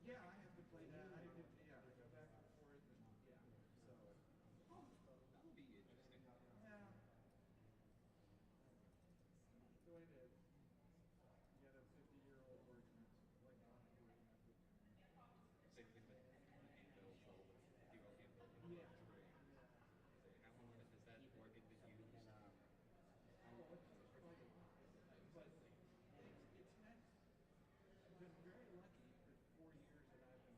Yeah, I have to play that. I did, yeah, I go back and forth, and yeah. So, That would be interesting. yeah. The way that you get a 50-year-old version, it's like not working out with. Same thing with handbills, all the hero handbill. Yeah. It's great. Yeah. So how long has that organ been used? Oh, it's quite a while. But it's nice. I've been very lucky for the 4 years that I've been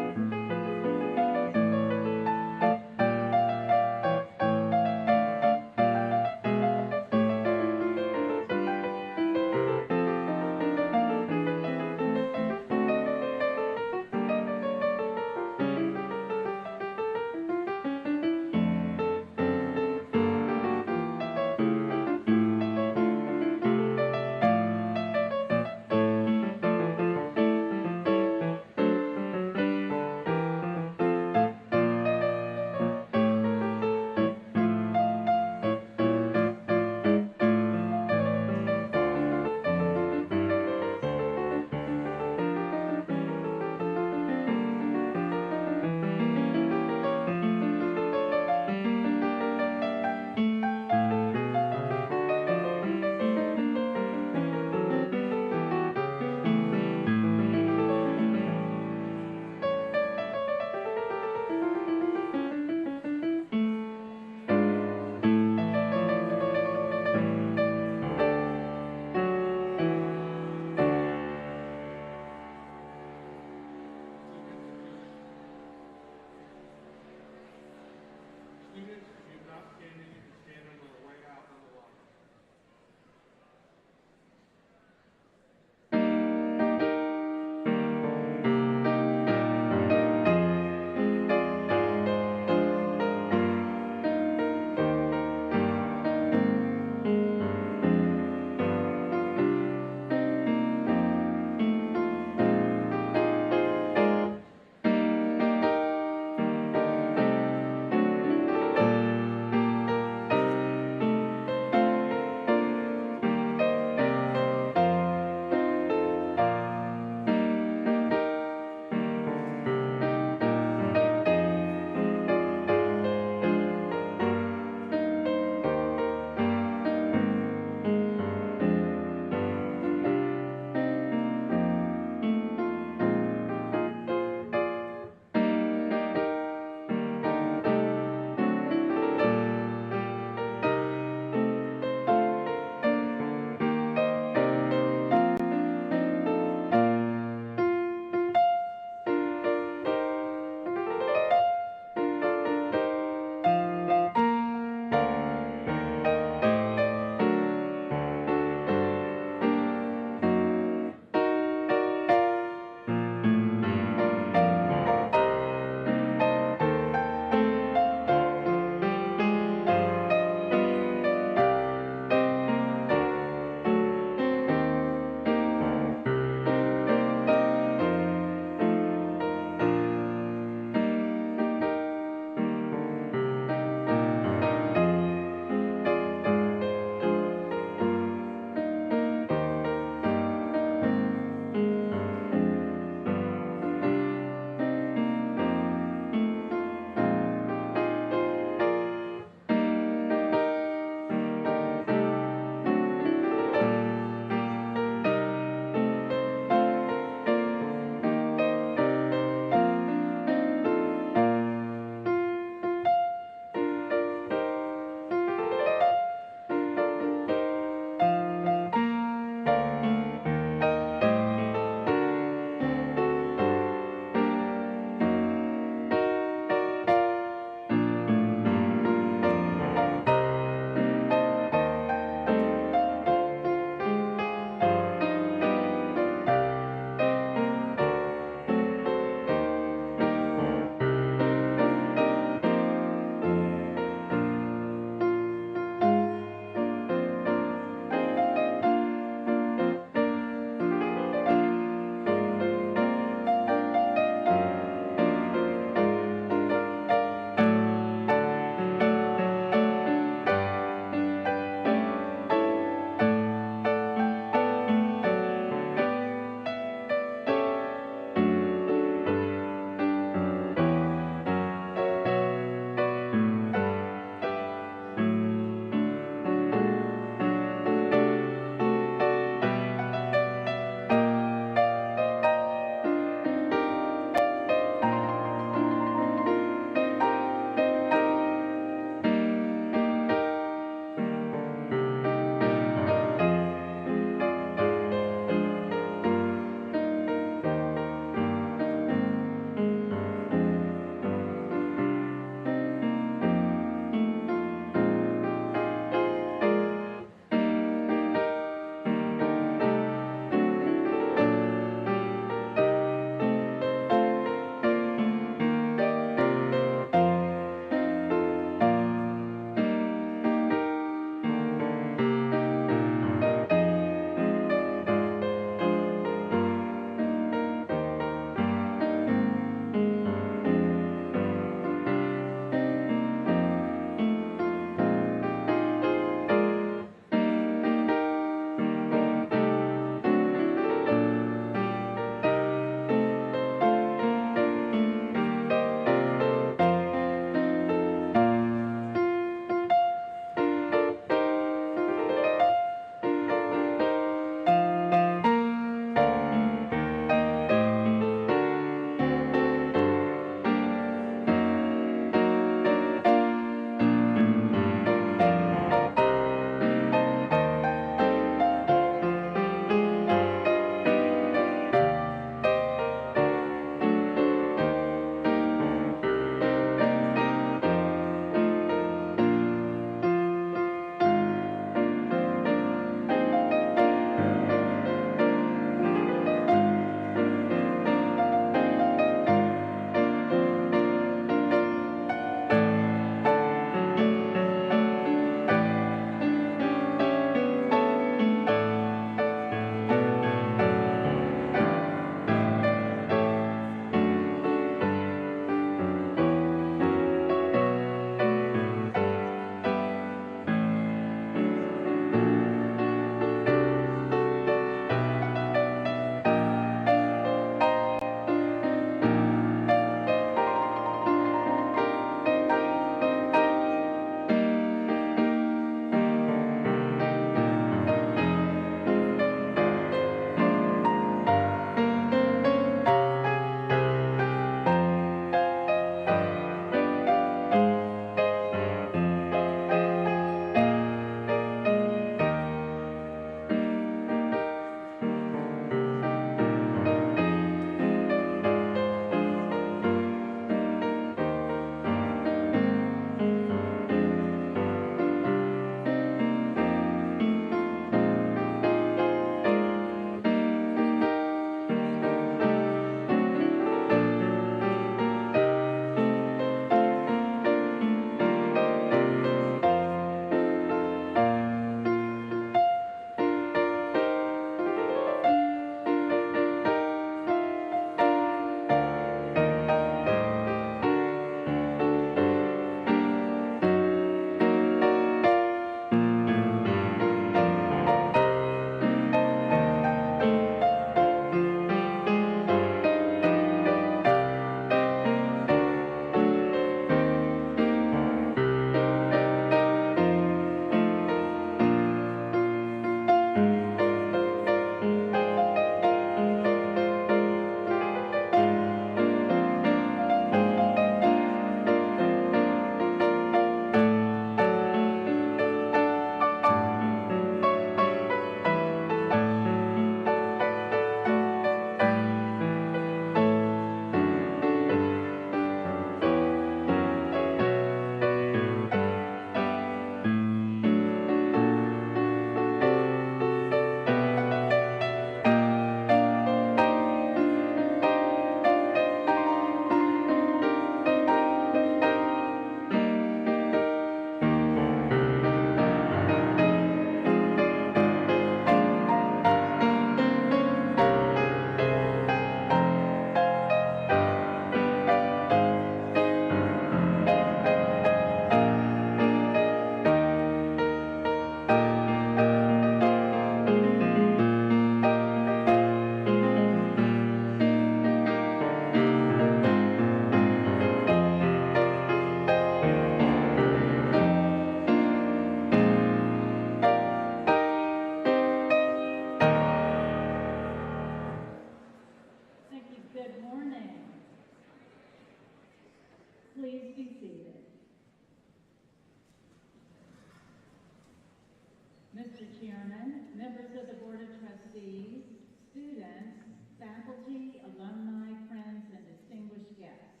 Mr. Chairman, members of the Board of Trustees, students, faculty, alumni, friends, and distinguished guests.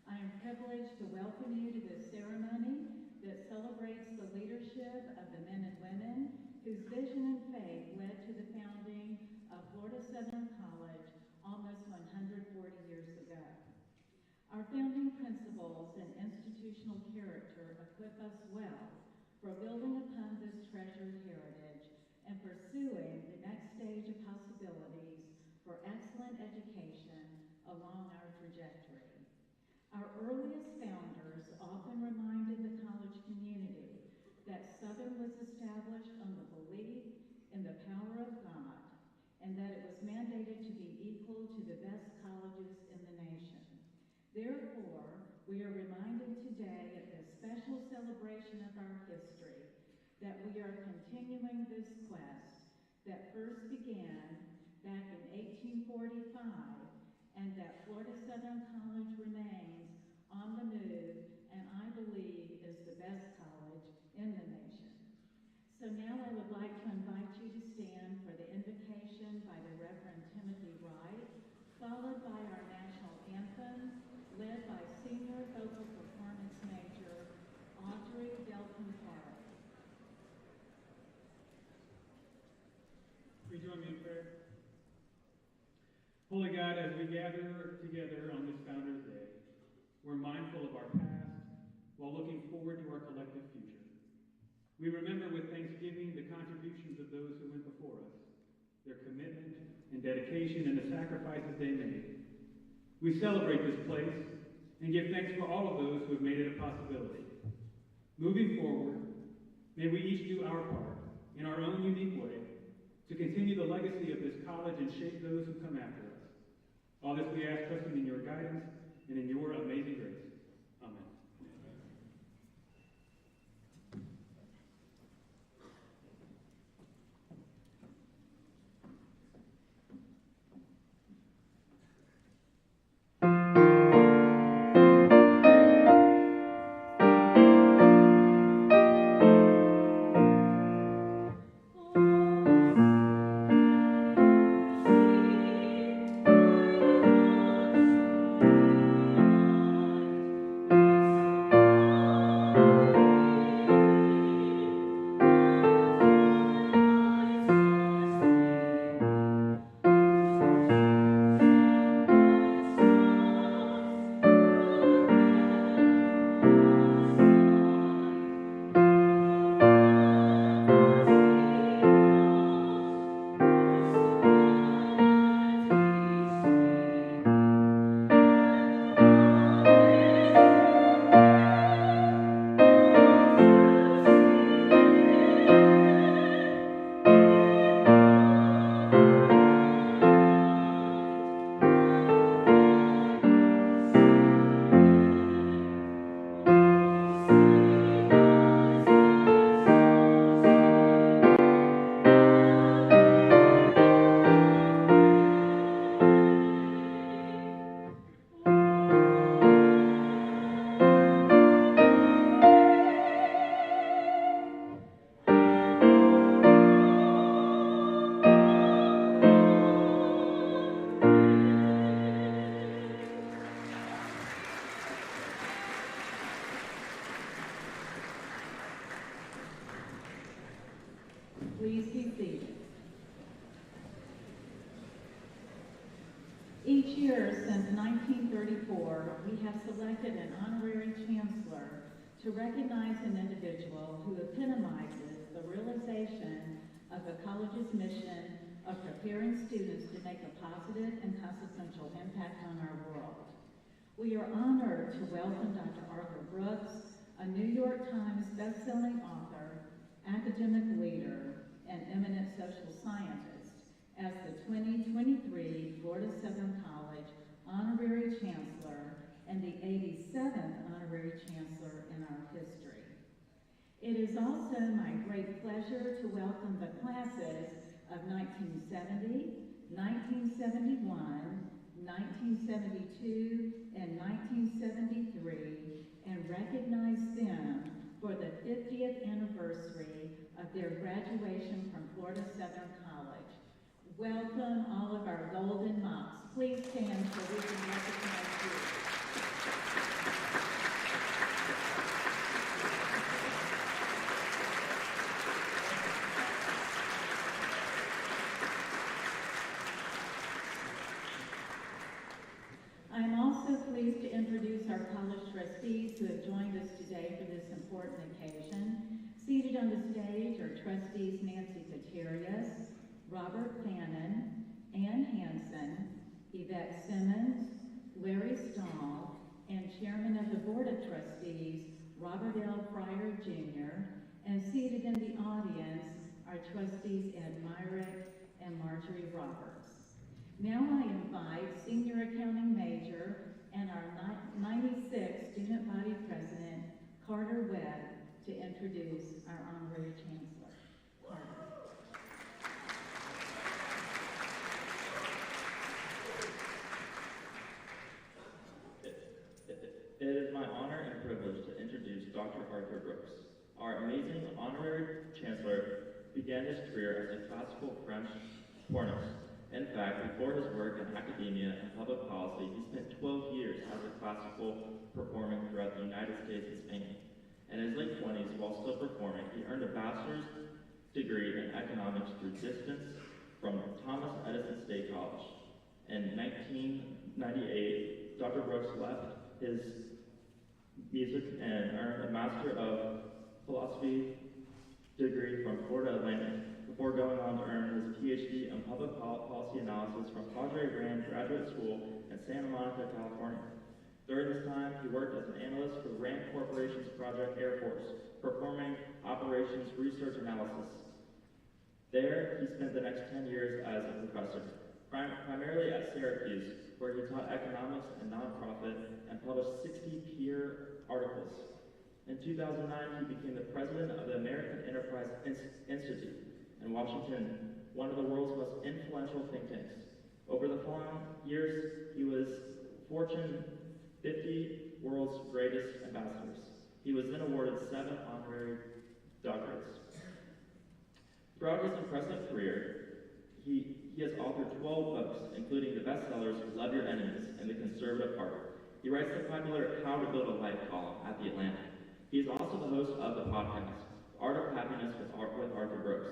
I am privileged to welcome you to this ceremony that celebrates the leadership of the men and women whose vision and faith led to the founding of Florida Southern College almost 140 years ago. Our founding principles and institutional character equip us well for building upon this treasured heritage and pursuing the next stage of possibilities for excellent education along our trajectory. Our earliest founders often reminded the college community that Southern was established on the belief in the power of God and that it was mandated to be equal to the best colleges in the nation. Therefore, we are reminded today at this special celebration of our history that we are continuing this quest that first began back in 1845 and that Florida Southern College remains on the move and I believe is the best college in the nation. So now I would like to invite you to stand for the invocation by the Reverend Timothy Wright, followed by our national anthem, led by Senior Vocal Performance Major Audrey Delphin-Farley. Will you join me in prayer? Holy God, as we gather together on this Founders Day, we're mindful of our past while looking forward to our collective future. We remember with thanksgiving the contributions of those who went before us, their commitment and dedication and the sacrifices they made. We celebrate this place and give thanks for all of those who have made it a possibility. Moving forward, may we each do our part in our own unique way to continue the legacy of this college and shape those who come after us. All this we ask, trusting in your guidance and in your amazing grace. Amen. Please be seated. Each year since 1934, we have selected an honorary chancellor to recognize an individual who epitomizes the realization of the college's mission of preparing students to make a positive and consequential impact on our world. We are honored to welcome Dr. Arthur Brooks, a New York Times bestselling author, academic leader, and eminent social scientist, as the 2023 Florida Southern College Honorary Chancellor and the 87th Honorary Chancellor in our history. It is also my great pleasure to welcome the classes of 1970, 1971, 1972, and 1973, and recognize them for the 50th anniversary of their graduation from Florida Southern College. Welcome all of our golden moms. Please stand so we can recognize you. I'm also pleased to introduce our college trustees who have joined us today for this important occasion. Seated on the stage are trustees Nancy Gutierrez, Robert Fannin, Ann Hansen, Yvette Simmons, Larry Stahl, and Chairman of the Board of Trustees, Robert L. Fryer Jr., and seated in the audience are trustees Ed Myrick and Marjorie Roberts. Now I invite Senior Accounting Major and our 96 Student Body President, Carter Webb, to introduce our Honorary Chancellor. Carter. It is my honor and privilege to introduce Dr. Arthur Brooks. Our amazing Honorary Chancellor began his career as a classical French hornist. In fact, before his work in academia and public policy, he spent 12 years as a classical performing throughout the United States and Spain. In his late 20s, while still performing, he earned a bachelor's degree in economics through distance from Thomas Edison State College. In 1998, Dr. Brooks left his music and earned a Master of Philosophy degree from Florida Atlantic, before going on to earn his PhD in Public Policy Analysis from Padre Rand Graduate School in Santa Monica, California. During this time, he worked as an analyst for Rand Corporation's Project Air Force, performing operations research analysis. There, he spent the next 10 years as a professor, primarily at Syracuse, where he taught economics and nonprofit and published 60 peer articles. In 2009, he became the president of the American Enterprise Institute in Washington, one of the world's most influential think tanks. Over the following years, he was Fortune 50 World's Greatest Ambassadors. He was then awarded 7 honorary doctorates. Throughout his impressive career, he has authored 12 books, including the bestsellers Love Your Enemies and The Conservative Heart. He writes the popular How to Build a Life column at The Atlantic. He is also the host of the podcast, Art of Happiness with Arthur Brooks.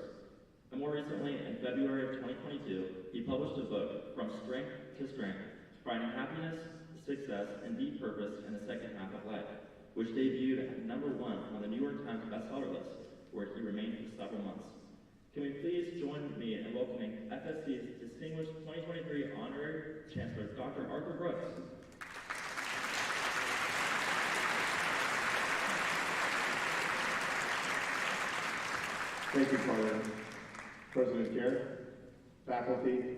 And more recently, in February of 2022, he published a book, From Strength to Strength, Finding Happiness, Success, and Deep Purpose in the Second Half of Life, which debuted at #1 on the New York Times bestseller list, where he remained for several months. Can we please join me in welcoming FSC's distinguished 2023 Honorary Chancellor, Dr. Arthur Brooks. Thank you, Carter. President Garrett, faculty,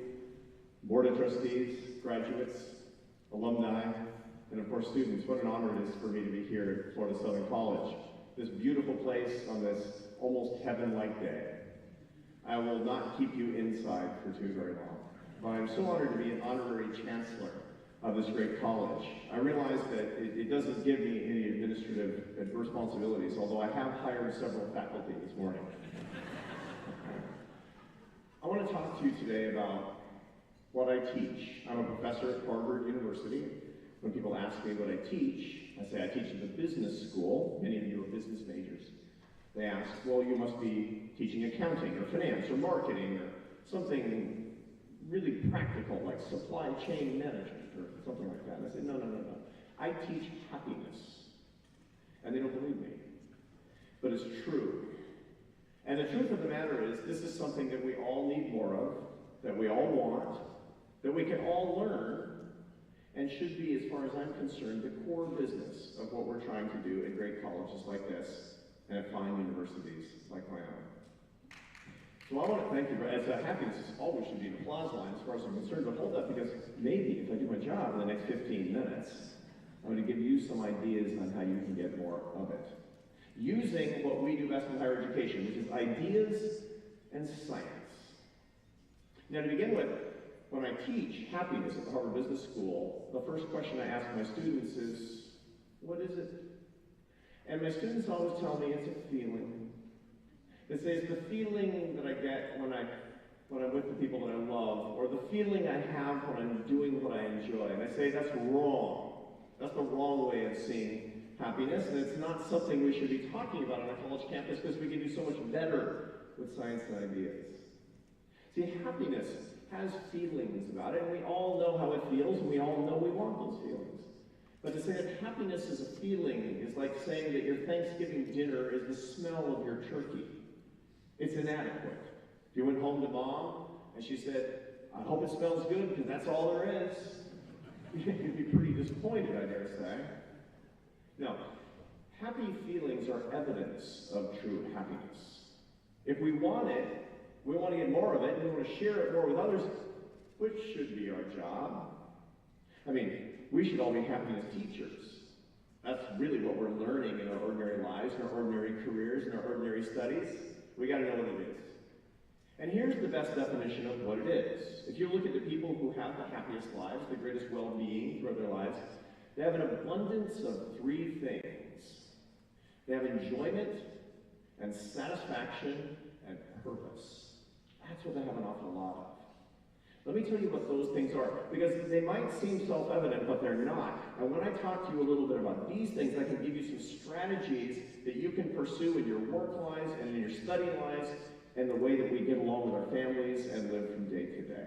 Board of Trustees, graduates, alumni, and of course students. What an honor it is for me to be here at Florida Southern College, this beautiful place on this almost heaven-like day. I will not keep you inside for too very long, but I'm so honored to be an honorary chancellor of this great college. I realize that it doesn't give me any administrative responsibilities, although I have hired several faculty this morning. I want to talk to you today about what I teach. I'm a professor at Harvard University. When people ask me what I teach, I say I teach at the business school. Many of you are business majors. They ask, well, you must be teaching accounting or finance or marketing or something really practical like supply chain management or something like that. And I say, no. I teach happiness. And they don't believe me. But it's true. And the truth of the matter is, this is something that we all need more of, that we all want, that we can all learn, and should be, as far as I'm concerned, the core business of what we're trying to do at great colleges like this and at fine universities like my own. So I want to thank you. As happiness always should be an applause line as far as I'm concerned, but hold up, because maybe if I do my job in the next 15 minutes, I'm going to give you some ideas on how you can get more of it. Using what we do best in higher education, which is ideas and science. Now, to begin with, when I teach happiness at the Harvard Business School, the first question I ask my students is, what is it? And my students always tell me it's a feeling. They say it's the feeling that I get when I'm with the people that I love, or the feeling I have when I'm doing what I enjoy. And I say that's wrong. That's the wrong way of seeing happiness, and it's not something we should be talking about on a college campus because we can do so much better with science and ideas. See, happiness has feelings about it, and we all know how it feels, and we all know we want those feelings. But to say that happiness is a feeling is like saying that your Thanksgiving dinner is the smell of your turkey. It's inadequate. If you went home to Mom, and she said, I hope it smells good, because that's all there is, you'd be pretty disappointed, I dare say. No, happy feelings are evidence of true happiness. If we want it, we want to get more of it, and we want to share it more with others, which should be our job. I mean, we should all be happiness teachers. That's really what we're learning in our ordinary lives, in our ordinary careers, in our ordinary studies. We got to know what it is. And here's the best definition of what it is. If you look at the people who have the happiest lives, the greatest well-being throughout their lives, they have an abundance of three things. They have enjoyment and satisfaction and purpose. That's what they have an awful lot of. Let me tell you what those things are, because they might seem self-evident, but they're not. And when I talk to you a little bit about these things, I can give you some strategies that you can pursue in your work lives and in your study lives and the way that we get along with our families and live from day to day.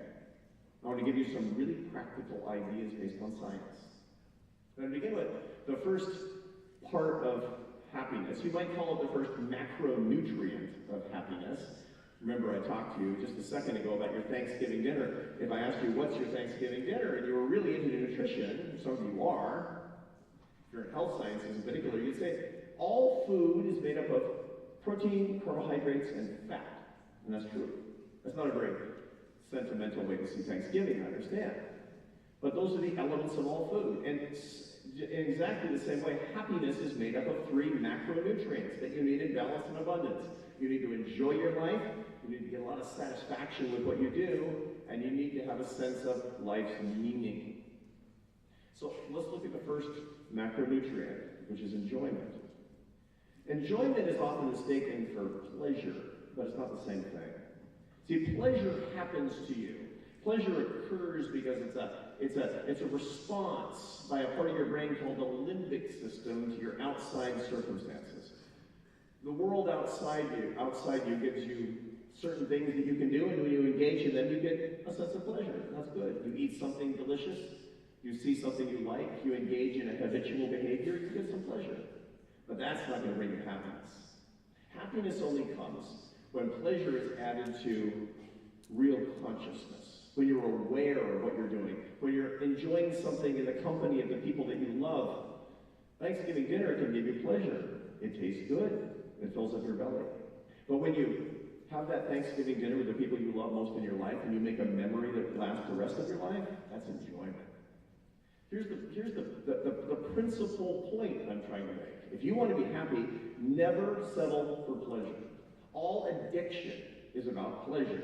I want to give you some really practical ideas based on science. I'm going to begin with the first part of happiness. You might call it the first macronutrient of happiness. Remember, I talked to you just a second ago about your Thanksgiving dinner. If I asked you, what's your Thanksgiving dinner, and you were really into nutrition, some of you are, if you're in health sciences in particular, you'd say, all food is made up of protein, carbohydrates, and fat. And that's true. That's not a very sentimental way to see Thanksgiving, I understand. But those are the elements of all food. And in exactly the same way, happiness is made up of three macronutrients that you need in balance and abundance. You need to enjoy your life, you need to get a lot of satisfaction with what you do, and you need to have a sense of life's meaning. So let's look at the first macronutrient, which is enjoyment. Enjoyment is often mistaken for pleasure, but it's not the same thing. See, pleasure happens to you. Pleasure occurs because it's a response by a part of your brain called the limbic system to your outside circumstances. The world outside you gives you certain things that you can do, and when you engage in them, you get a sense of pleasure. That's good. You eat something delicious, you see something you like, you engage in a habitual behavior, you get some pleasure. But that's not going to bring you happiness. Happiness only comes when pleasure is added to real consciousness, when you're aware of what you're doing, when you're enjoying something in the company of the people that you love. Thanksgiving dinner can give you pleasure. It tastes good. It fills up your belly. But when you have that Thanksgiving dinner with the people you love most in your life, and you make a memory that lasts the rest of your life, that's enjoyment. Here's the principal point I'm trying to make. If you want to be happy, never settle for pleasure. All addiction is about pleasure.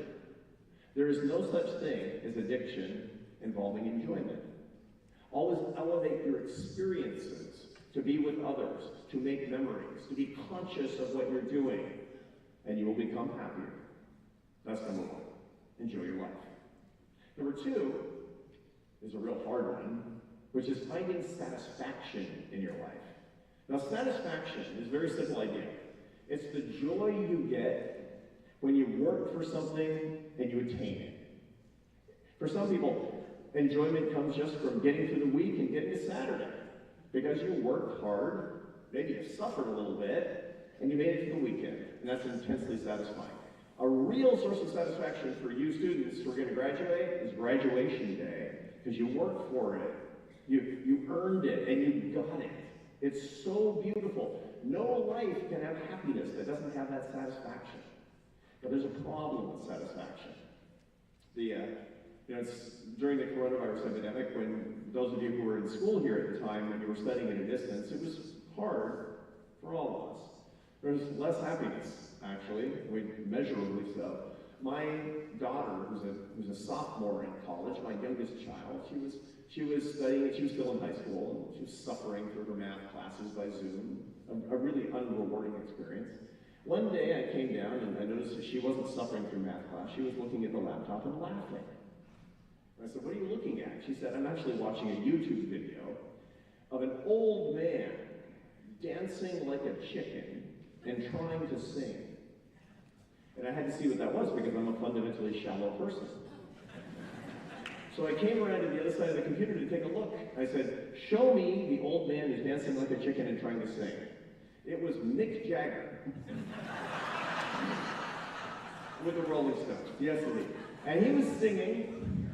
There is no such thing as addiction involving enjoyment. Always elevate your experiences to be with others, to make memories, to be conscious of what you're doing, and you will become happier. That's number one. Enjoy your life. Number two is a real hard one, which is finding satisfaction in your life. Now, satisfaction is a very simple idea. It's the joy you get when you work for something and you attain it. For some people, enjoyment comes just from getting through the week and getting to Saturday. Because you worked hard, maybe you suffered a little bit, and you made it to the weekend. And that's intensely satisfying. A real source of satisfaction for you students who are going to graduate is graduation day. Because you worked for it. You earned it, and you got it. It's so beautiful. No life can have happiness that doesn't have that satisfaction. But there's a problem with satisfaction. It's during the coronavirus epidemic, when those of you who were in school here at the time, when you were studying at a distance, it was hard for all of us. There was less happiness, actually, measurably so. My daughter, who's a sophomore in college, my youngest child, she was studying, she was still in high school, and she was suffering through her math classes by Zoom, a really unrewarding experience. One day I came down and I noticed that she wasn't suffering through math class. She was looking at the laptop and laughing. And I said, what are you looking at? She said, I'm actually watching a YouTube video of an old man dancing like a chicken and trying to sing. And I had to see what that was because I'm a fundamentally shallow person. So I came around to the other side of the computer to take a look. I said, show me the old man who's dancing like a chicken and trying to sing. It was Mick Jagger. With the Rolling Stones. Yes, indeed. And he was singing,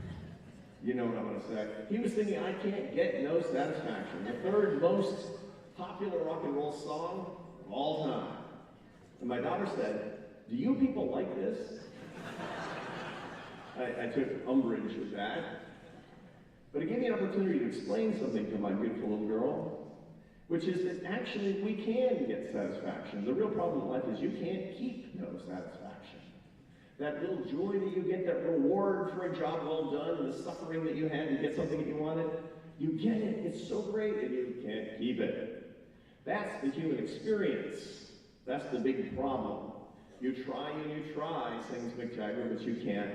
you know what I'm going to say. He was singing I Can't Get No Satisfaction, the third most popular rock and roll song of all time. And my daughter said, do you people like this? I took umbrage with that. But it gave me an opportunity to explain something to my beautiful little girl, which is that actually we can get satisfaction. The real problem in life is you can't keep no satisfaction. That little joy that you get, that reward for a job well done, and the suffering that you had to get something that you wanted, you get it, it's so great, and you can't keep it. That's the human experience. That's the big problem. You try and you try, sings Mick Jagger, but you can't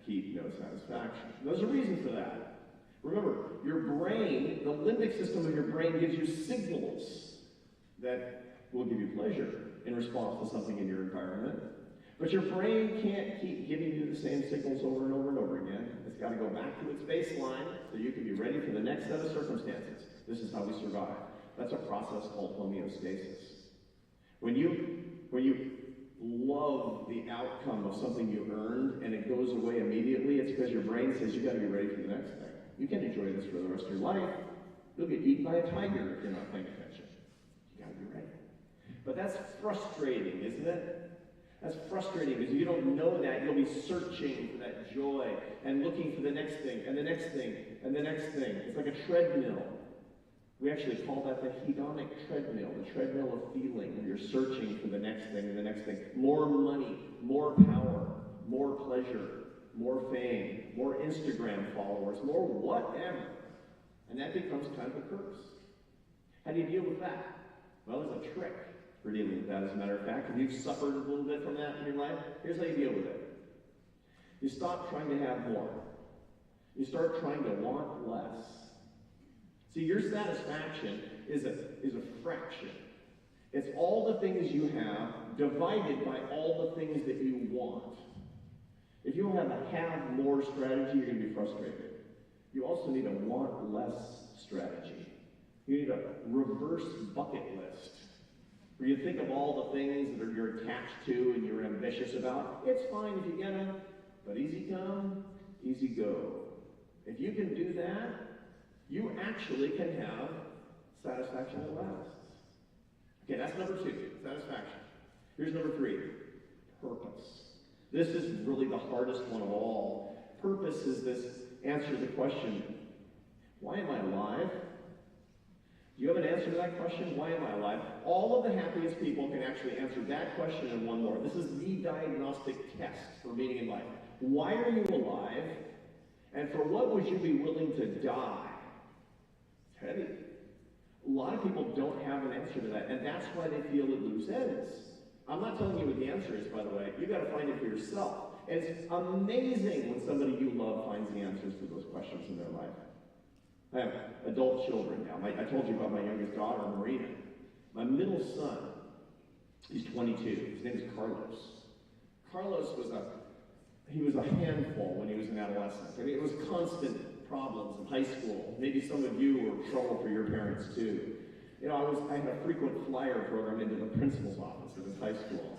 keep no satisfaction. There's a reason for that. Remember, your brain, the limbic system of your brain gives you signals that will give you pleasure in response to something in your environment. But your brain can't keep giving you the same signals over and over and over again. It's got to go back to its baseline so you can be ready for the next set of circumstances. This is how we survive. That's a process called homeostasis. When you love the outcome of something you earned and it goes away immediately, it's because your brain says you got to be ready for the next thing. You can't enjoy this for the rest of your life. You'll get eaten by a tiger if you're not paying attention. You got to be ready. But that's frustrating, isn't it? That's frustrating because if you don't know that, you'll be searching for that joy and looking for the next thing and the next thing and the next thing. It's like a treadmill. We actually call that the hedonic treadmill, the treadmill of feeling, where you're searching for the next thing and the next thing. More money, more power, more pleasure, more fame, more Instagram followers, more whatever. And that becomes kind of a curse. How do you deal with that? Well, there's a trick for dealing with that, as a matter of fact. If you've suffered a little bit from that in your life, here's how you deal with it. You stop trying to have more. You start trying to want less. See, your satisfaction is a fraction. It's all the things you have divided by all the things that you want. If you have a have more strategy, you're going to be frustrated. You also need a want less strategy. You need a reverse bucket list, where you think of all the things that you're attached to and you're ambitious about. It's fine if you get them, but easy come, easy go. If you can do that, you actually can have satisfaction that lasts. Okay, that's number 2, satisfaction. Here's number 3, purpose. This is really the hardest one of all. Purpose is this answer to the question, why am I alive? Do you have an answer to that question? Why am I alive? All of the happiest people can actually answer that question and one more. This is the diagnostic test for meaning in life. Why are you alive? And for what would you be willing to die? It's heavy. A lot of people don't have an answer to that, and that's why they feel at loose ends. I'm not telling you what the answer is, by the way. You've got to find it for yourself. And it's amazing when somebody you love finds the answers to those questions in their life. I have adult children now. I told you about my youngest daughter, Marina. My middle son, he's 22. His name is Carlos. Carlos was a handful when he was an adolescent. I mean, it was constant problems in high school. Maybe some of you were trouble for your parents too. You know, I had a frequent flyer program into the principal's office of his high school.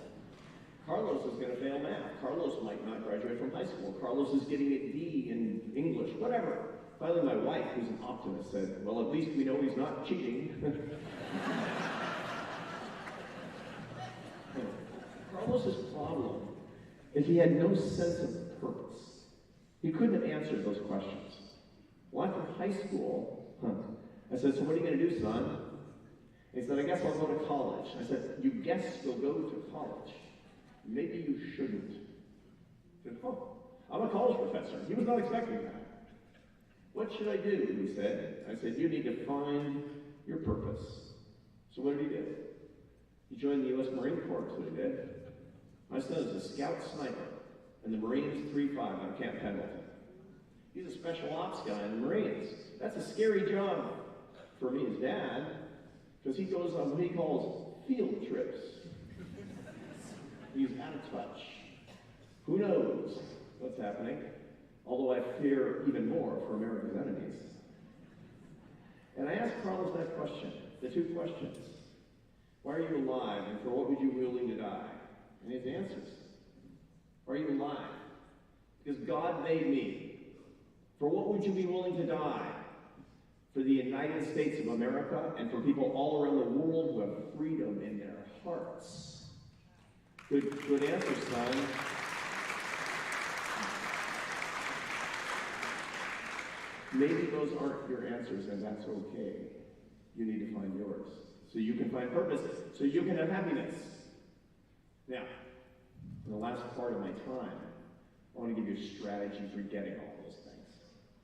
Carlos was going to fail math. Carlos might not graduate from high school. Carlos is getting a D in English, whatever. Finally, my wife, who's an optimist, said, well, at least we know he's not cheating. Carlos's problem is he had no sense of purpose. He couldn't have answered those questions. Well, after high school, I said, so what are you going to do, son? And he said, I guess I'll go to college. I said, you guess you'll go to college? Maybe you shouldn't. He said, oh, I'm a college professor. He was not expecting that. What should I do? He said. I said, you need to find your purpose. So what did he do? He joined the U.S. Marine Corps, that's what he did. My son is a scout sniper in the Marines 3-5 on Camp Pendleton. He's a special ops guy in the Marines. That's a scary job for me as dad, because he goes on what he calls field trips. He's out of touch. Who knows what's happening? Although I fear even more for America's enemies. And I asked Carlos that question, the two questions. Why are you alive, and for what would you be willing to die? And his answers. Why are you alive? Because God made me. For what would you be willing to die? For the United States of America and for people all around the world who have freedom in their hearts. Good answer, son. Maybe those aren't your answers, and that's okay. You need to find yours. So you can find purpose, so you can have happiness. Now, in the last part of my time, I want to give you a strategy for getting all those things.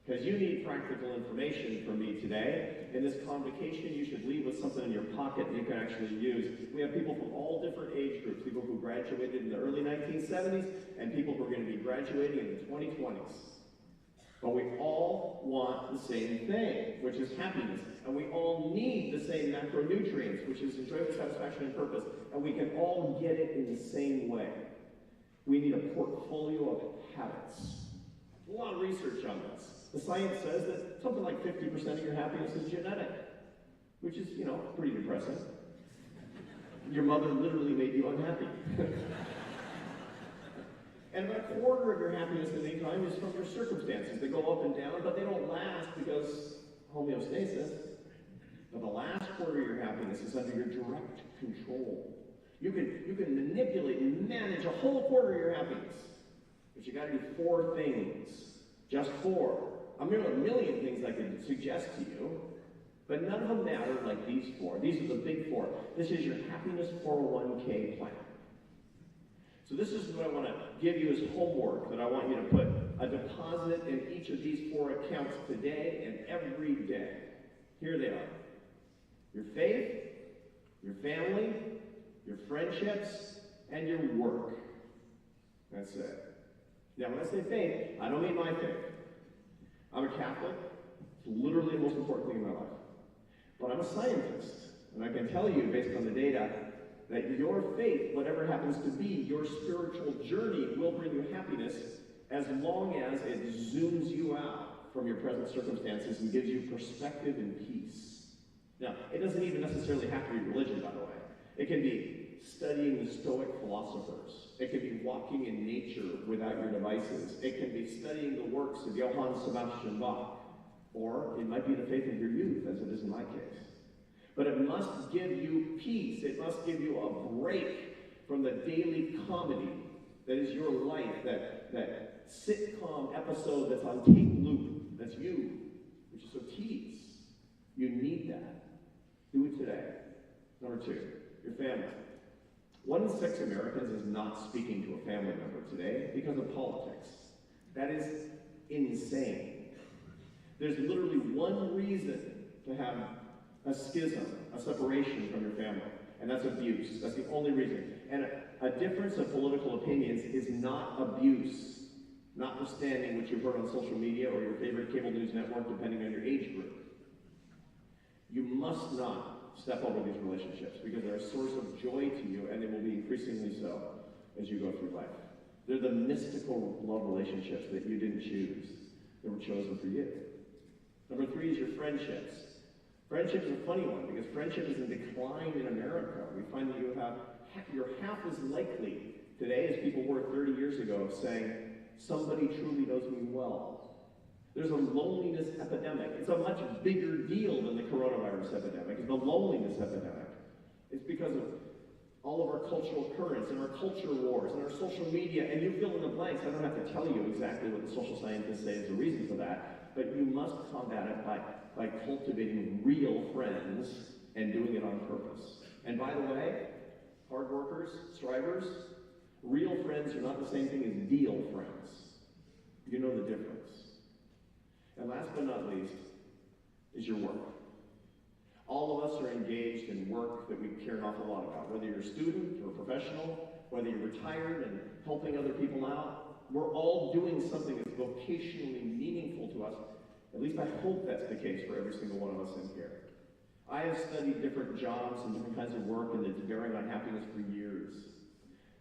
Because you need practical information from me today. In this convocation, you should leave with something in your pocket that you can actually use. We have people from all different age groups, people who graduated in the early 1970s, and people who are going to be graduating in the 2020s. But we all want the same thing, which is happiness. And we all need the same macronutrients, which is enjoyment, satisfaction, and purpose. And we can all get it in the same way. We need a portfolio of habits. A lot of research on this. The science says that something like 50% of your happiness is genetic, which is, pretty depressing. Your mother literally made you unhappy. And about a quarter of your happiness at any time is from your circumstances. They go up and down, but they don't last because homeostasis. But the last quarter of your happiness is under your direct control. You can manipulate and manage a whole quarter of your happiness. But you got to do 4 things. Just 4. I'm going to have a million things I could suggest to you, but none of them matter like these 4. These are the big 4. This is your happiness 401k plan. So this is what I want to give you as homework, that I want you to put a deposit in each of these 4 accounts today and every day. Here they are. Your faith, your family, your friendships, and your work. That's it. Now, when I say faith, I don't mean my faith. I'm a Catholic. It's literally the most important thing in my life. But I'm a scientist, and I can tell you, based on the data, that your faith, whatever happens to be, your spiritual journey will bring you happiness as long as it zooms you out from your present circumstances and gives you perspective and peace. Now, it doesn't even necessarily have to be religion, by the way. It can be studying the Stoic philosophers. It can be walking in nature without your devices. It can be studying the works of Johann Sebastian Bach. Or it might be the faith of your youth, as it is in my case. But it must give you peace. It must give you a break from the daily comedy that is your life, that sitcom episode that's on tape loop. That's you, which is so tedious. You need that. Do it today. Number 2, your family. 1 in 6 Americans is not speaking to a family member today because of politics. That is insane. There's literally one reason to have a schism, a separation from your family, and that's abuse. That's the only reason. And a difference of political opinions is not abuse, notwithstanding what you've heard on social media or your favorite cable news network, depending on your age group. You must not step over these relationships because they're a source of joy to you, and they will be increasingly so as you go through life. They're the mystical love relationships that you didn't choose. They were chosen for you. Number 3 is your friendships. Friendship is a funny one because friendship is in decline in America. We find that you're half as likely today as people were 30 years ago of saying, somebody truly knows me well. There's a loneliness epidemic. It's a much bigger deal than the coronavirus epidemic. It's the loneliness epidemic. It's because of all of our cultural currents and our culture wars and our social media, and you fill in the blanks. I don't have to tell you exactly what the social scientists say is the reason for that, but you must combat it by cultivating real friends and doing it on purpose. And by the way, hard workers, strivers, real friends are not the same thing as deal friends. You know the difference. And last but not least is your work. All of us are engaged in work that we care an awful lot about, whether you're a student or a professional, whether you're retired and helping other people out. We're all doing something that's vocationally meaningful to us. At least I hope that's the case for every single one of us in here. I have studied different jobs and different kinds of work and its bearing on happiness for years.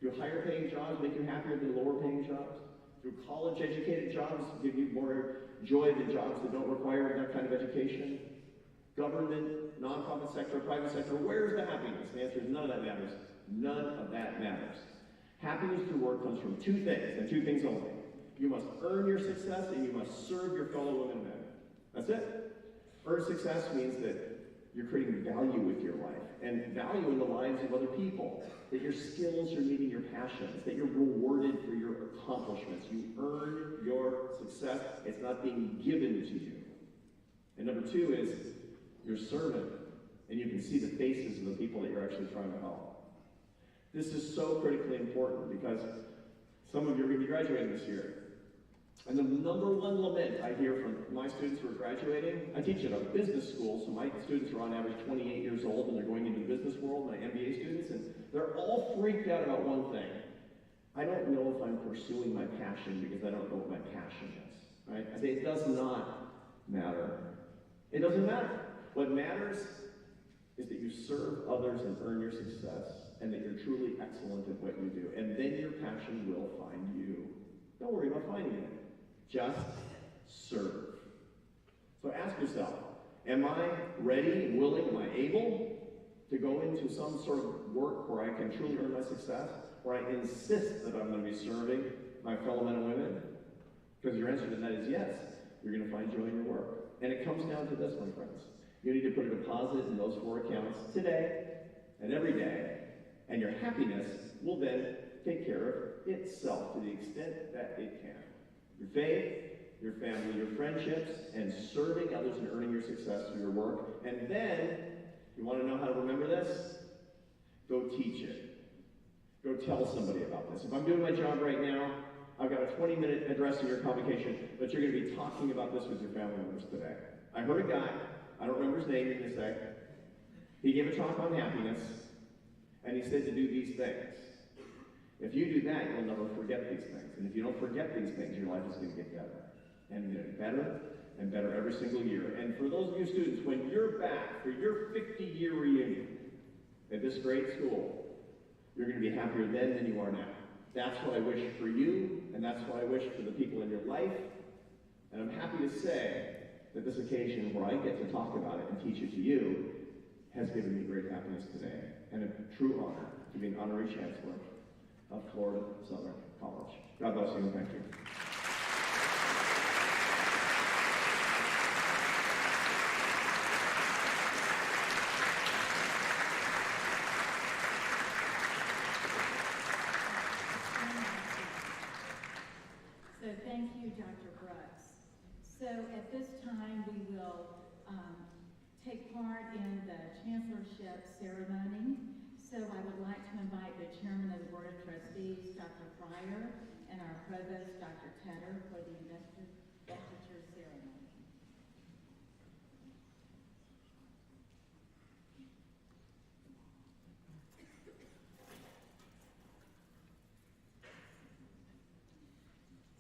Do higher paying jobs make you happier than lower paying jobs? Do college educated jobs give you more joy than jobs that don't require that kind of education? Government, nonprofit sector, private sector, where's the happiness? The answer is none of that matters. None of that matters. Happiness through work comes from two things, and two things only. You must earn your success, and you must serve your fellow women and men. That's it. Earn success means that you're creating value with your life, and value in the lives of other people, that your skills are meeting your passions, that you're rewarded for your accomplishments. You earn your success. It's not being given to you. And number two is you're serving, and you can see the faces of the people that you're actually trying to help. This is so critically important because some of you are going to be graduating this year. And the number one lament I hear from my students who are graduating, I teach at a business school, so my students are on average 28 years old and they're going into the business world, my MBA students, and they're all freaked out about one thing. I don't know if I'm pursuing my passion because I don't know what my passion is. Right? I say it does not matter. It doesn't matter. What matters is that you serve others and earn your success, and that you're truly excellent at what you do. And then your passion will find you. Don't worry about finding it. Just serve. So ask yourself, am I ready and willing, am I able to go into some sort of work where I can truly earn my success, where I insist that I'm going to be serving my fellow men and women? Because your answer to that is yes. You're going to find joy in your work. And it comes down to this, my friends. You need to put a deposit in those 4 accounts today and every day, and your happiness will then take care of itself to the extent that it can. Your faith, your family, your friendships, and serving others and earning your success through your work. And then, you want to know how to remember this? Go teach it. Go tell somebody about this. If I'm doing my job right now, I've got a 20-minute address in your convocation, but you're going to be talking about this with your family members today. I heard a guy, I don't remember his name, you're going to say, he gave a talk on happiness, and he said to do these things. If you do that, you'll never forget these things. And if you don't forget these things, your life is going to get better. And better and better every single year. And for those of you students, when you're back for your 50-year reunion at this great school, you're going to be happier then than you are now. That's what I wish for you, and that's what I wish for the people in your life. And I'm happy to say that this occasion where I get to talk about it and teach it to you has given me great happiness today, and a true honor to be an honorary chancellor of Florida Southern College. God bless you, and thank you. So thank you, Dr. Brooks. So at this time, we will take part in the chancellorship ceremony. So I would like to invite the chairman of the Board of Trustees, Dr. Fryer, and our provost, Dr. Tedder, for the investiture ceremony.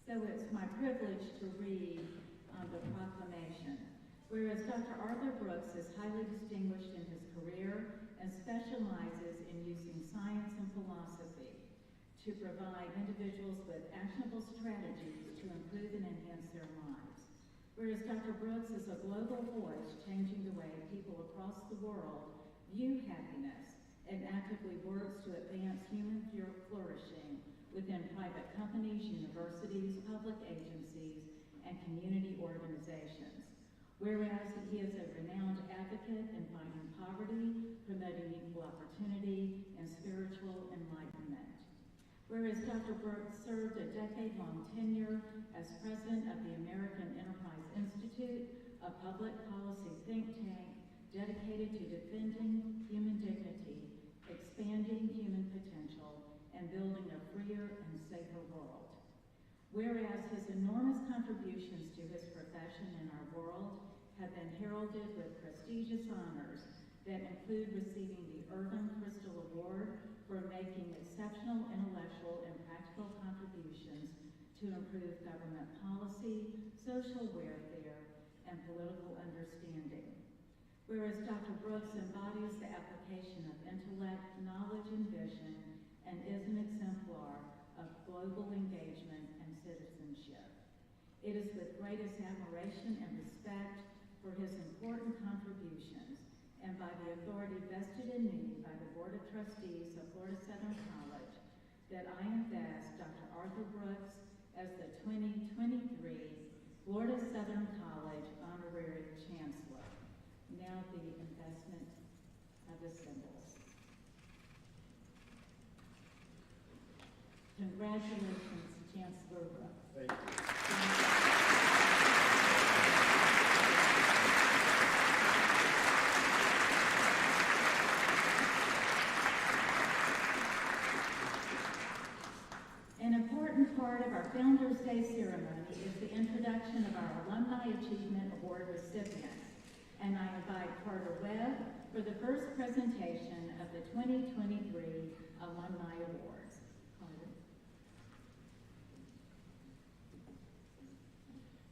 So it's my privilege to read the proclamation. Whereas Dr. Arthur Brooks is highly distinguished in his career and specializes in using science and philosophy to provide individuals with actionable strategies to improve and enhance their lives. Whereas Dr. Brooks is a global voice changing the way people across the world view happiness and actively works to advance human flourishing within private companies, universities, public agencies, and community organizations. Whereas he is a renowned advocate in fighting poverty, promoting equal opportunity, and spiritual enlightenment. Whereas Dr. Brooks served a decade-long tenure as president of the American Enterprise Institute, a public policy think tank dedicated to defending human dignity, expanding human potential, and building a freer and safer world. Whereas his enormous contributions to his profession and our world have been heralded with prestigious honors that include receiving the Irvin Crystal Award for making exceptional intellectual and practical contributions to improve government policy, social welfare, and political understanding. Whereas Dr. Brooks embodies the application of intellect, knowledge, and vision, and is an exemplar of global engagement and citizenship. It is with greatest admiration and respect for his important contributions, and by the authority vested in me by the Board of Trustees of Florida Southern College, that I invest Dr. Arthur Brooks as the 2023 Florida Southern College Honorary Chancellor. Now the investment of the symbols. Congratulations, Chancellor Brooks. Thank you. An important part of our Founders Day ceremony is the introduction of our Alumni Achievement Award recipients, and I invite Carter Webb for the first presentation of the 2023 Alumni Awards. Carter.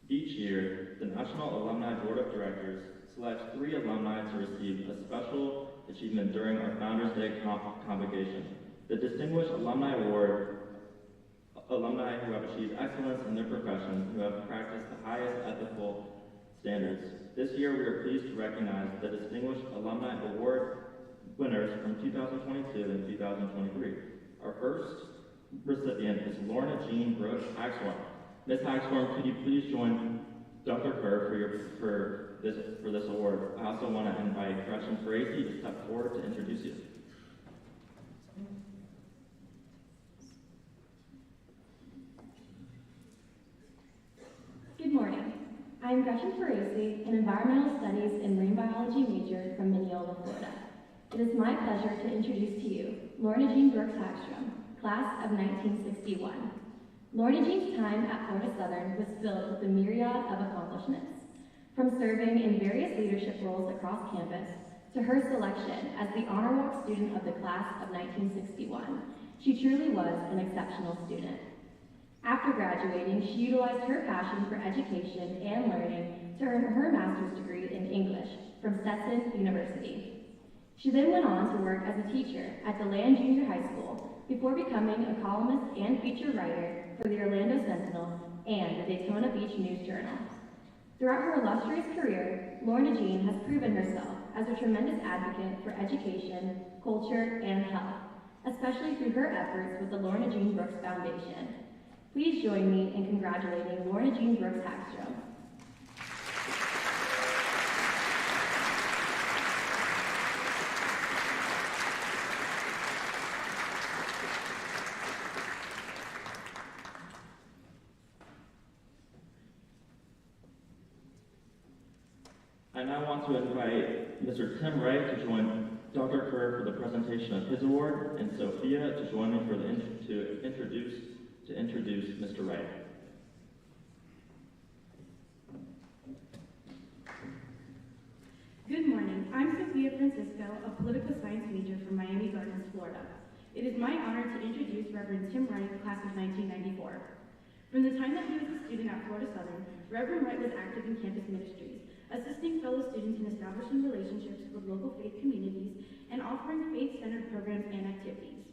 Each year, the National Alumni Board of Directors selects 3 alumni to receive a special achievement during our Founders Day Convocation. The Distinguished Alumni Award alumni who have achieved excellence in their professions, who have practiced the highest ethical standards. This year, we are pleased to recognize the Distinguished Alumni Award winners from 2022 and 2023. Our first recipient is Lorna Jean Brooks Hagstrom. Ms. Hagstrom, could you please join Dr. Kerr for this award? I also want to invite Gretchen Tracy to step forward to introduce you. Good morning. I'm Gretchen Ferrasi, an environmental studies and marine biology major from Mineola, Florida. It is my pleasure to introduce to you Lorna Jean Brooks Hagstrom, class of 1961. Lorna Jean's time at Florida Southern was filled with a myriad of accomplishments, from serving in various leadership roles across campus to her selection as the Honor Walk student of the class of 1961. She truly was an exceptional student. After graduating, she utilized her passion for education and learning to earn her master's degree in English from Stetson University. She then went on to work as a teacher at DeLand Junior High School before becoming a columnist and feature writer for the Orlando Sentinel and the Daytona Beach News Journal. Throughout her illustrious career, Lorna Jean has proven herself as a tremendous advocate for education, culture, and health, especially through her efforts with the Lorna Jean Brooks Foundation. Please join me in congratulating Lorna Jean Brooks Hagstrom. I now want to invite Mr. Tim Wright to join Dr. Kerr for the presentation of his award, and Sophia to join me for to introduce Mr. Wright. Good morning. I'm Sophia Francisco, a political science major from Miami Gardens, Florida. It is my honor to introduce Reverend Tim Wright, class of 1994. From the time that he was a student at Florida Southern, Reverend Wright was active in campus ministries, assisting fellow students in establishing relationships with local faith communities and offering faith-centered programs and activities.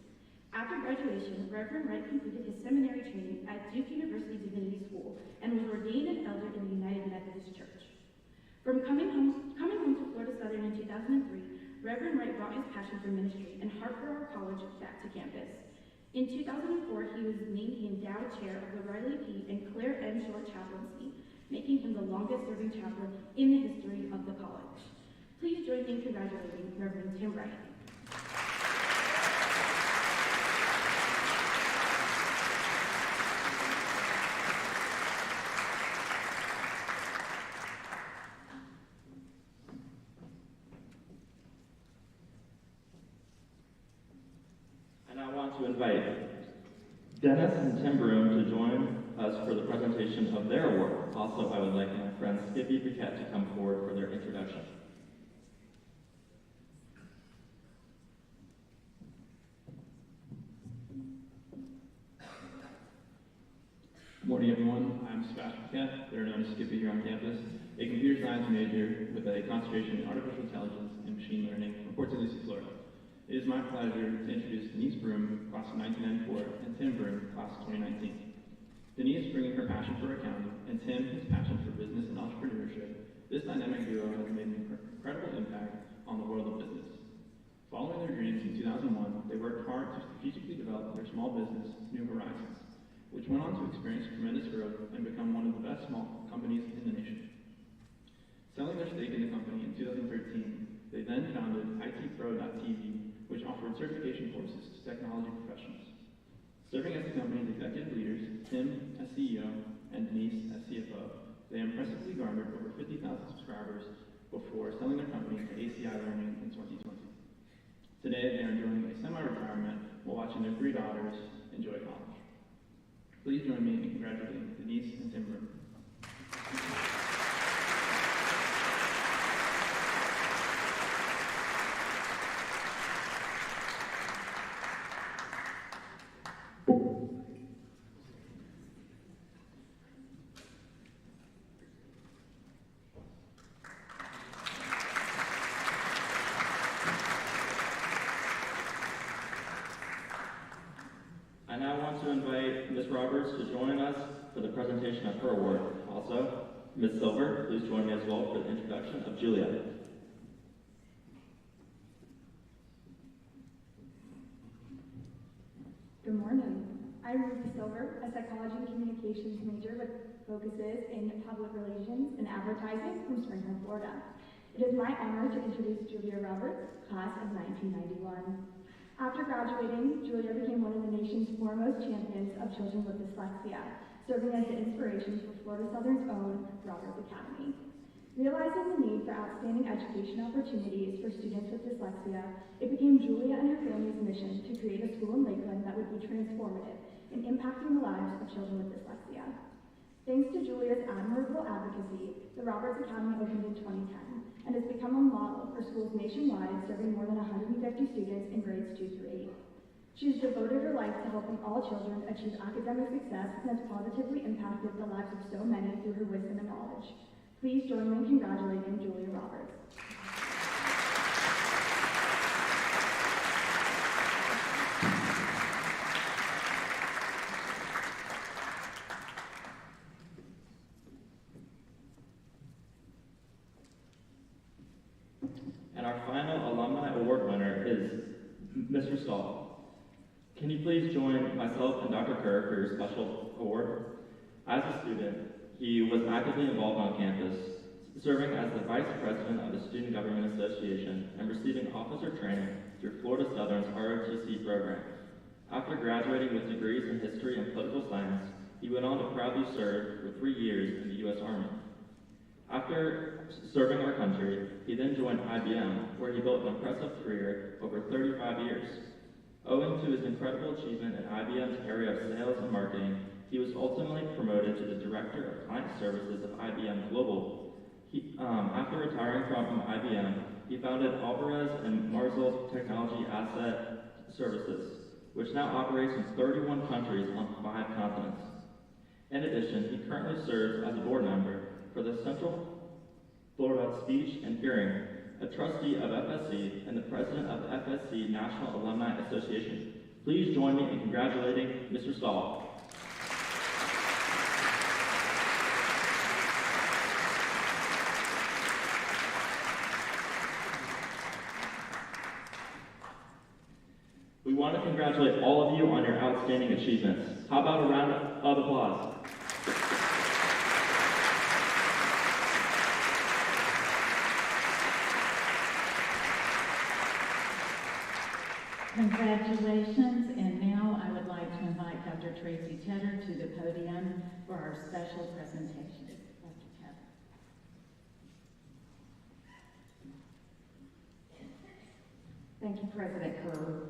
After graduation, Reverend Wright completed his seminary training at Duke University Divinity School and was ordained an elder in the United Methodist Church. From coming home to Florida Southern in 2003, Reverend Wright brought his passion for ministry and heart for our college back to campus. In 2004, he was named the endowed chair of the Riley P. and Claire M. Short Chaplaincy, making him the longest-serving chaplain in the history of the college. Please join me in congratulating Reverend Tim Wright. To invite Dennis and Tim Broom to join us for the presentation of their award. Also, I would like my friend Skippy Paquette to come forward for their introduction. Morning, everyone. I'm Sebastian Paquette, better known as Skippy here on campus, a computer science major with a concentration in artificial intelligence and machine learning from Port St. Lucie, Florida. It is my pleasure to introduce Denise Broom, class of 1994, and Tim Broom, class of 2019. Denise bringing her passion for accounting, and Tim his passion for business and entrepreneurship. This dynamic duo has made an incredible impact on the world of business. Following their dreams in 2001, they worked hard to strategically develop their small business, New Horizons, which went on to experience tremendous growth and become one of the best small companies in the nation. Selling their stake in the company in 2013, they then founded ITPro.tv, which offered certification courses to technology professionals. Serving as the company's executive leaders, Tim as CEO and Denise as CFO, they impressively garnered over 50,000 subscribers before selling their company to ACI Learning in 2020. Today, they are enjoying a semi-retirement while watching their 3 daughters enjoy college. Please join me in congratulating Denise and Tim Broom. I now want to invite Ms. Roberts to join us for the presentation of her award. Also, Ms. Silver, please join me as well for the introduction of Julia. Good morning. I'm Ruth Silver, a psychology and communications major with focuses in public relations and advertising from Springfield, Florida. It is my honor to introduce Julia Roberts, class of 1991. After graduating, Julia became one of the nation's foremost champions of children with dyslexia, serving as the inspiration for Florida Southern's own Roberts Academy. Realizing the need for outstanding education opportunities for students with dyslexia, it became Julia and her family's mission to create a school in Lakeland that would be transformative in impacting the lives of children with dyslexia. Thanks to Julia's admirable advocacy, the Roberts Academy opened in 2010 and has become a model for schools nationwide, serving more than 150 students in grades 2 through 8. She has devoted her life to helping all children achieve academic success and has positively impacted the lives of so many through her wisdom and knowledge. Please join me in congratulating Julia Roberts. And our final alumni award winner is Mr. Stahl. Can you please join myself and Dr. Kerr for your special award? As a student, he was actively involved on campus, serving as the Vice President of the Student Government Association and receiving officer training through Florida Southern's ROTC program. After graduating with degrees in history and political science, he went on to proudly serve for 3 years in the U.S. Army. After serving our country, he then joined IBM, where he built an impressive career over 35 years. Owing to his incredible achievement in IBM's area of sales and marketing, he was ultimately promoted to the Director of Client Services of IBM Global. After retiring from IBM, he founded Alvarez and Marsal Technology Asset Services, which now operates in 31 countries on 5 continents. In addition, he currently serves as a board member for the Central Florida Speech and Hearing, a trustee of FSC, and the president of the FSC National Alumni Association. Please join me in congratulating Mr. Stahl. We want to congratulate all of you on your outstanding achievements. How about a round of applause? Congratulations, and now I would like to invite Dr. Tracy Tedder to the podium for our special presentation. Dr. Tedder. Thank you, President Kerr.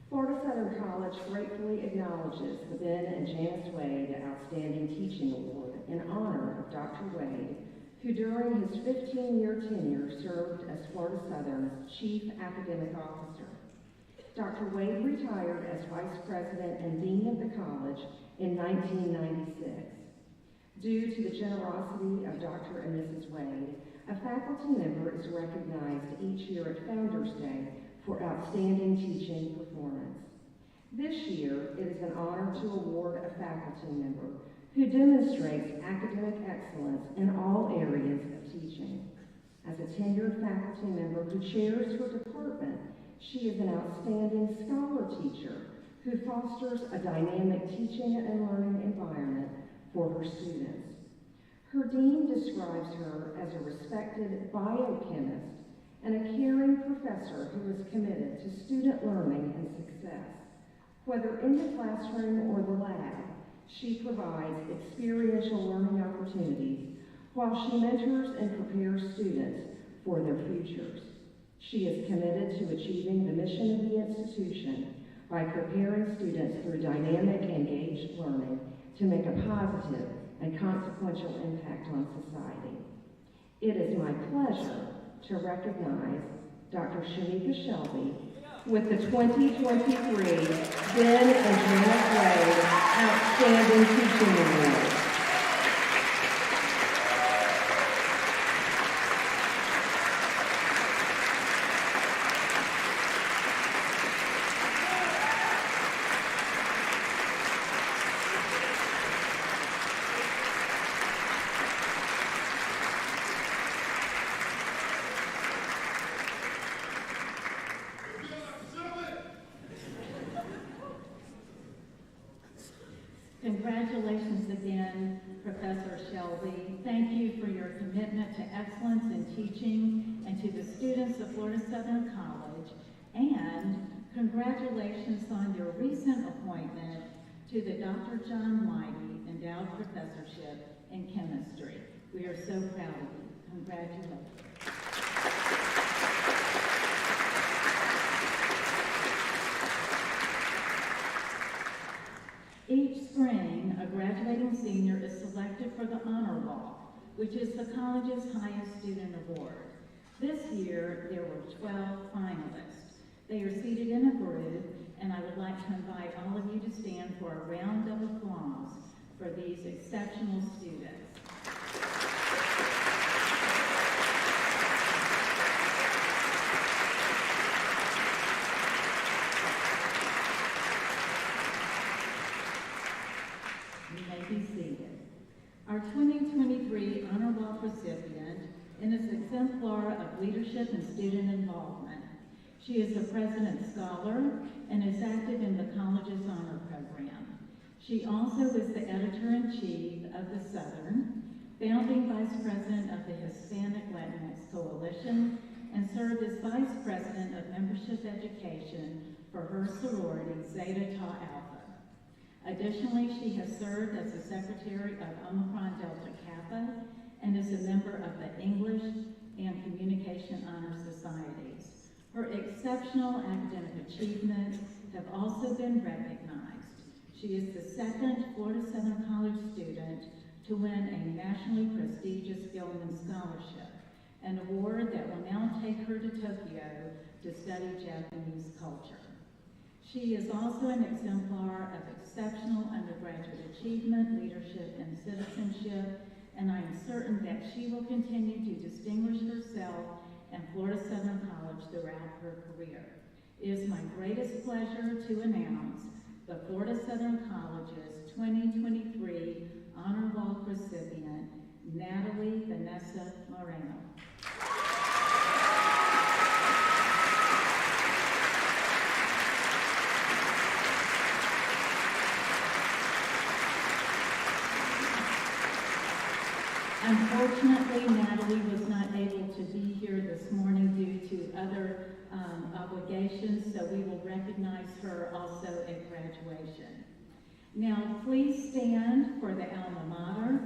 Florida Southern College gratefully acknowledges the Ben and Janice Wade Outstanding Teaching Award in honor of Dr. Wade, who during his 15-year tenure served as Florida Southern's Chief Academic Officer. Dr. Wade retired as Vice President and Dean of the college in 1996. Due to the generosity of Dr. and Mrs. Wade, a faculty member is recognized each year at Founders Day for outstanding teaching performance. This year, it is an honor to award a faculty member who demonstrates academic excellence in all areas of teaching. As a tenured faculty member who chairs her department, she is an outstanding scholar teacher who fosters a dynamic teaching and learning environment for her students. Her dean describes her as a respected biochemist and a caring professor who is committed to student learning and success. Whether in the classroom or the lab, she provides experiential learning opportunities while she mentors and prepares students for their futures. She is committed to achieving the mission of the institution by preparing students through dynamic, engaged learning to make a positive and consequential impact on society. It is my pleasure to recognize Dr. Shamika Shelby with the 2023 Ben and Janet Wade Outstanding Teaching Award. Congratulations again, Professor Shelby. Thank you for your commitment to excellence in teaching and to the students of Florida Southern College. And congratulations on your recent appointment to the Dr. John Whitey Endowed Professorship in Chemistry. We are so proud of you. Congratulations. Each spring, a graduating senior is selected for the Honor Walk, which is the college's highest student award. This year, there were 12 finalists. They are seated in a group, and I would like to invite all of you to stand for a round of applause for these exceptional students. Be seated. Our 2023 Honor Walk recipient is an exemplar of leadership and student involvement. She is a President Scholar and is active in the college's honor program. She also is the Editor-in-Chief of the Southern, founding Vice President of the Hispanic Latinx Coalition, and served as Vice President of Membership Education for her sorority, Zeta Tau Alpha. Additionally, she has served as the Secretary of Omicron Delta Kappa and is a member of the English and Communication Honor Societies. Her exceptional academic achievements have also been recognized. She is the second Florida Southern College student to win a nationally prestigious Gilman Scholarship, an award that will now take her to Tokyo to study Japanese culture. She is also an exemplar of exceptional undergraduate achievement, leadership, and citizenship, and I am certain that she will continue to distinguish herself and Florida Southern College throughout her career. It is my greatest pleasure to announce the Florida Southern College's 2023 Honor Walk recipient, Natalie Vanessa Moreno. Unfortunately, Natalie was not able to be here this morning due to other obligations, so we will recognize her also at graduation. Now, please stand for the alma mater,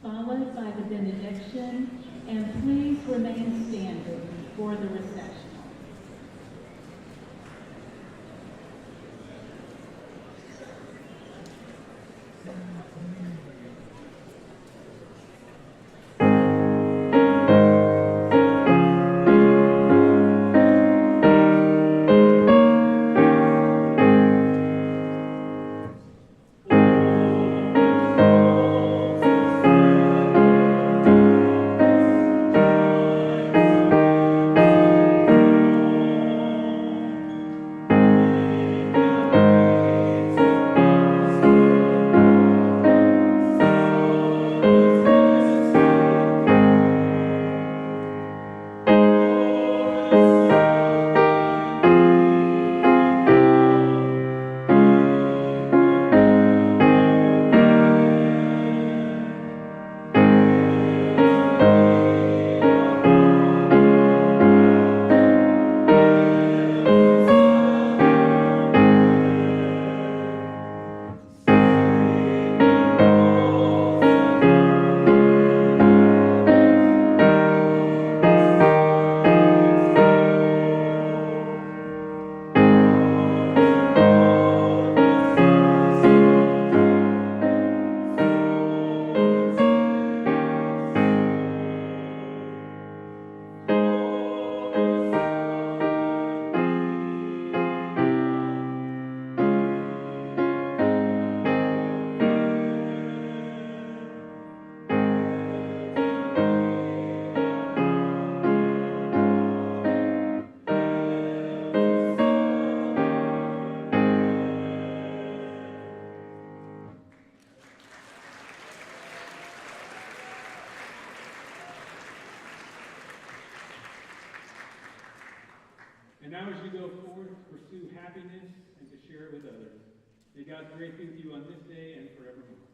followed by the benediction, and please remain standing for the recessional. And now as you go forth to pursue happiness and to share it with others, may God's grace be with you on this day and forevermore.